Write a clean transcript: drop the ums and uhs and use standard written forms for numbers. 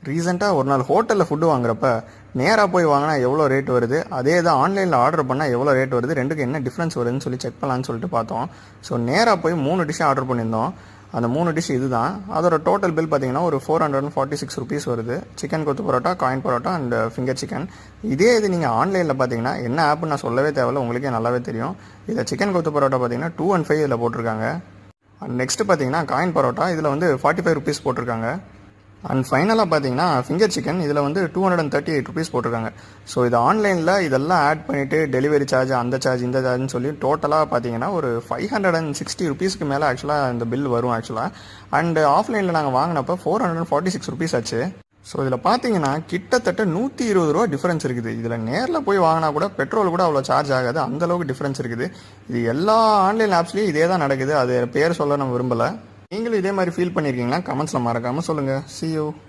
ரீசெண்டாக ஒரு நாள் ஹோட்டலில் ஃபுட்டு வாங்குறப்ப நேராக போய் வாங்கினா எவ்வளோ ரேட் வருது, அதே தான் ஆன்லைனில் ஆர்டர் பண்ணால் எவ்வளோ ரேட் வருது, ரெண்டுக்கு என்ன டிஃப்ரென்ஸ் வருதுன்னு சொல்லி செக் பண்ணலான்னு சொல்லிட்டு பார்த்தோம். ஸோ நேராக போய் 3 டிஷ் ஆர்டர் பண்ணியிருந்தோம். அந்த 3 டிஷ் இது தான். அதோட டோட்டல் பில் பார்த்தீங்கன்னா ஒரு 446 ருபீஸ் வருது. சிக்கன் கொத்து parotta, coin parotta and finger chicken. இதே இது நீங்கள் ஆன்லைனில் பார்த்தீங்கன்னா என்ன ஆப்னு நான் சொல்லவே தேவையில்ல, உங்களுக்கே நல்லாவே தெரியும். இதில் சிக்கன் கொத்து பரோட்டா பார்த்தீங்கன்னா 215 இதில் போட்டிருக்காங்க. அண்ட் நெக்ஸ்ட்டு பார்த்தீங்கன்னா காயின் பரோட்டா இதில் வந்து 45 ருபீஸ் போட்டிருக்காங்க. அண்ட் ஃபைனலாக பார்த்தீங்கன்னா ஃபிங்கர் சிக்கன் இதில் வந்து 238 ருபீஸ் போட்டிருக்காங்க. ஸோ இது ஆன்லைனில் இதெல்லாம் ஆட் பண்ணிவிட்டு டெலிவரி சார்ஜ், அந்த சார்ஜ், இந்த சார்ஜ்னு சொல்லி டோட்டலாக பார்த்தீங்கன்னா ஒரு 560 ருபீஸ்க்கு மேலே ஆக்சுவலாக இந்த பில் வரும் ஆக்சுவலாக. அண்ட் ஆஃப்லைனில் நாங்கள் வாங்கினப்போ 446 ருபீஸ் ஆச்சு. ஸோ இதில் பார்த்தீங்கன்னா கிட்டத்தட்ட 120 ரூபா டிஃப்ரென்ஸ் இருக்குது. இதில் நேரில் போய் வாங்கினா கூட பெட்ரோல் கூட அவ்வளோ சார்ஜ் ஆகாது, அந்தளவுக்கு டிஃப்ரென்ஸ் இருக்குது. இது எல்லா ஆன்லைன் ஆப்ஸ்லேயும் இதே தான் நடக்குது. அது பேர் சொல்ல நம்ம விரும்பலை. நீங்களும் இதே மாதிரி ஃபீல் பண்ணியிருக்கீங்களா? கமெண்ட்ஸில் மறக்காமல் சொல்லுங்கள். See you.